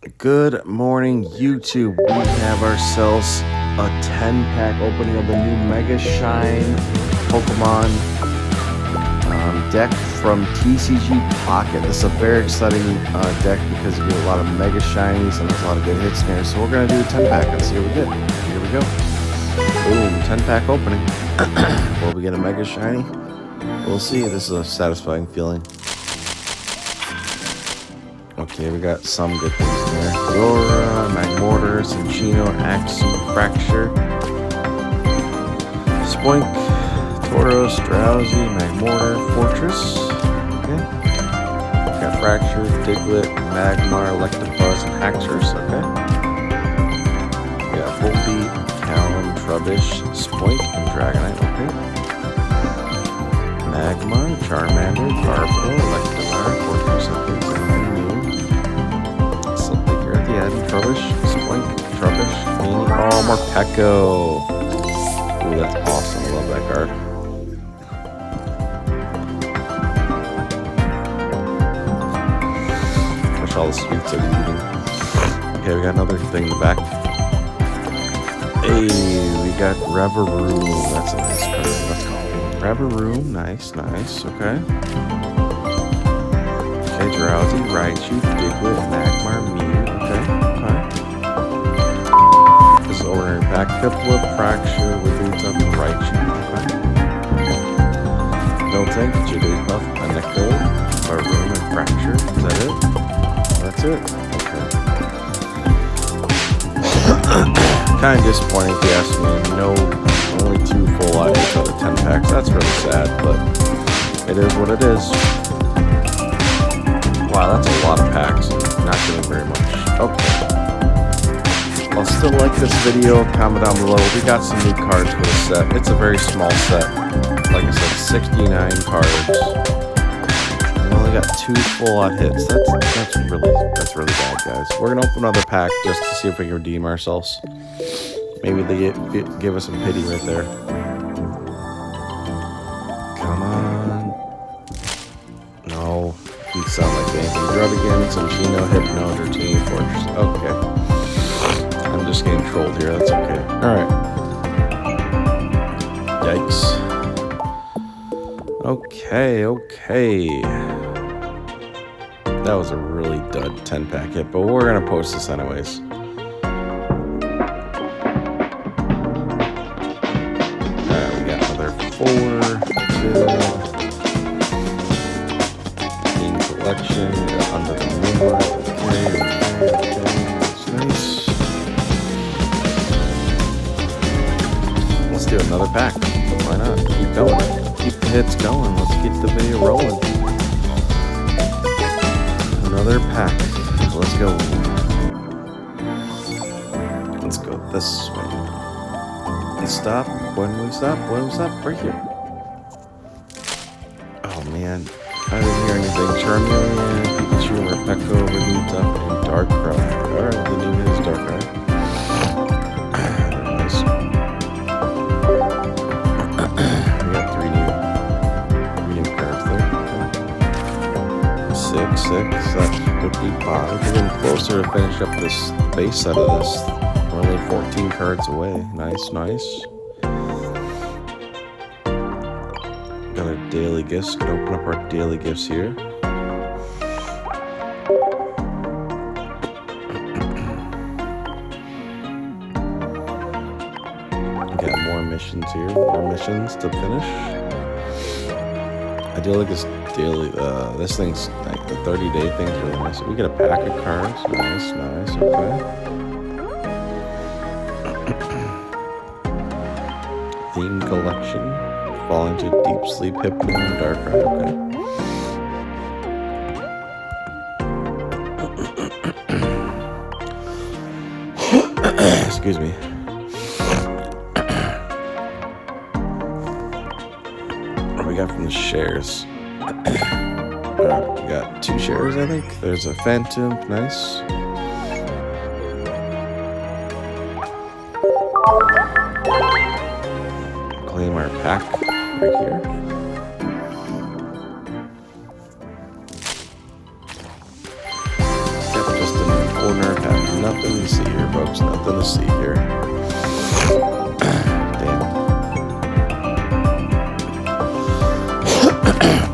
Good morning, YouTube. We have ourselves a 10-pack opening of the new Mega Shine Pokemon deck from TCG Pocket. This is a very exciting deck because you get a lot of Mega Shinies and there's a lot of good hits in here. So we're going to do a 10-pack and see what we get. Here we go. Boom, 10-pack opening. Will we get a Mega Shiny? We'll see. This is a satisfying feeling. Okay, we got some good things in there. Aurora, Magmortar, Cinccino, Axew, Fracture, Spoink, Tauros, Drowsy, Magmortar, Fortress. Okay. Got Fracture, Diglett, Magmar, Electabuzz, and Haxorus. Okay. We got Volbeat, Talon, Trubbish, Spoink, and Dragonite. Okay. Magmar, Charmander, Gardevoir, Electivire, Fortress. Okay. Trubbish, Spoink, Trubbish, Meanie. Oh, Morpeko. Ooh, that's awesome. I love that card. Wish all the sweets are eating. Okay, we got another thing in the back. Hey, we got Reveroom. That's a nice card. Let's call it Reveroom. Nice. Okay. Okay, Drowsy, Raichu, Diglett, Magmar, Mew. Okay. This is ordinary pack. Piplup, Fracture, Wigglytuff, and Raichu. Okay. Miltank, Jigglypuff, Aneko, Baroom, and Fracture. Is that it? That's it? Okay. Kind of disappointing if you ask me. No, only 2 full items out of 10 packs. That's really sad, but it is what it is. Wow, that's a lot of packs. Not doing very much. Okay. I'll still like this video, comment down below. We got some new cards for the set. It's a very small set. Like I said, 69 cards. We only got 2 full-out hits. That's really bad, guys. We're gonna open another pack just to see if we can redeem ourselves. Maybe they give us some pity right there. Come on. No. You sound like anything. Druddigan, Cinccino, Hypno, Dratini, Fortress. Okay. I'm just getting trolled here. That's okay. Alright. Yikes. Okay. That was a really dud 10-pack hit, but we're going to post this anyways. Alright, we got another 4. Good. Collection, Under the Moonlight. Okay. That's nice. Let's do another pack. Why not? Keep going. Keep the hits going. Let's keep the video rolling. Another pack. Let's go. Let's go this way. Let's stop. When we stop? Right here. Oh man. I didn't hear anything. Charmeleon, Pikachu, Morpeko, Wigglytuff, and Darkrai. Alright, the new hit is Darkrai. Nice. We got 3 new cards there. Okay. 6. That's 55. We're getting closer to finish up this base set of this. We're only 14 cards away. Nice. Got our daily gifts. Gonna open up our daily gifts here. Got more missions here. More missions to finish. I do like this daily. This thing's like the 30-day thing's really nice. We get a pack of cards. Nice. Okay. Theme collection. Falling to deep sleep, Hypno, and Darkrai. Okay. Excuse me. What do we got from the shares? We got 2 shares, I think. There's a Phantom. Nice. Claim our pack. Right here. Yep, just an corner pack. Nothing to see here, folks. Nothing to see here. Damn.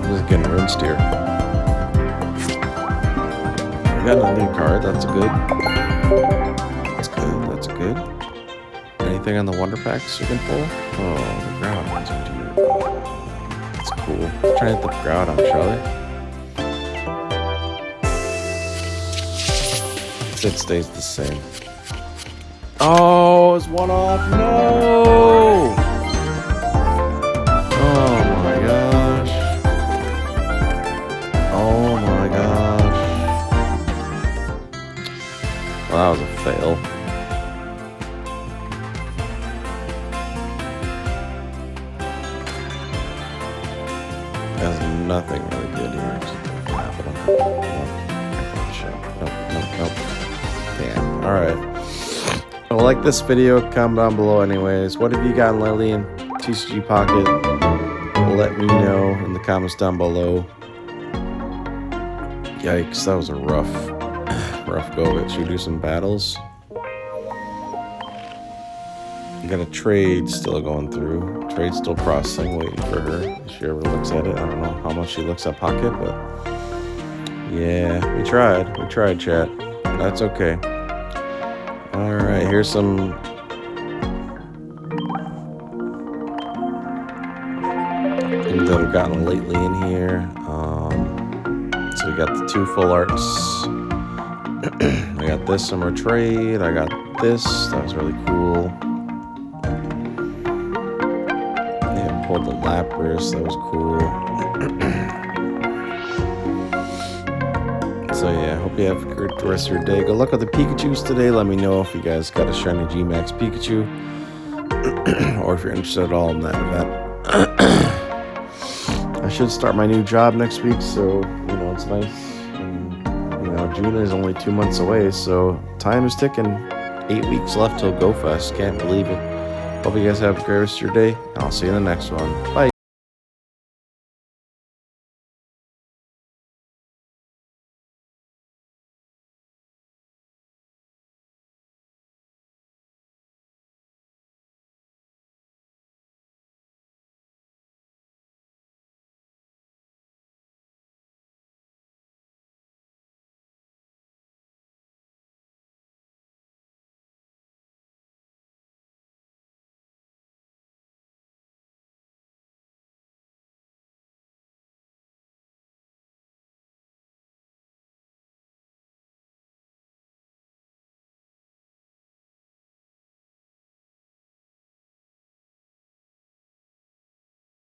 Just getting rinsed here. We got a new card. That's good. That's good. That's good. Anything on the wonder packs you can pull? Oh, the ground. That's cool. Let's try and hit the ground on, shall we? It stays the same. Oh, it's one off. No! Oh my gosh. Oh my gosh. Well, that was a fail. There's nothing really good here. Nope. Damn. Alright. Well, like this video, comment down below anyways. What have you gotten lately in TCG Pocket? Let me know in the comments down below. Yikes, that was a rough go of it. Should we do some battles? You got a trade still going through. Trade still processing, waiting for her. If she ever looks at it. I don't know how much she looks at Pocket, but yeah, we tried. We tried, chat. That's okay. Alright, here's some things that I've gotten lately in here. So we got the 2 full arts. I got this summer trade. I got this. That was really cool. Yeah, pulled the Lapras. That was cool. So yeah, hope you have a great rest of your day. Good luck with the Pikachus today. Let me know if you guys got a shiny G-Max Pikachu. Or if you're interested at all in that event. I should start my new job next week, so, you know, it's nice. And, you know, June is only 2 months away, so time is ticking. 8 weeks left till Go Fest. Can't believe it. Hope you guys have a great rest of your day, and I'll see you in the next one. Bye.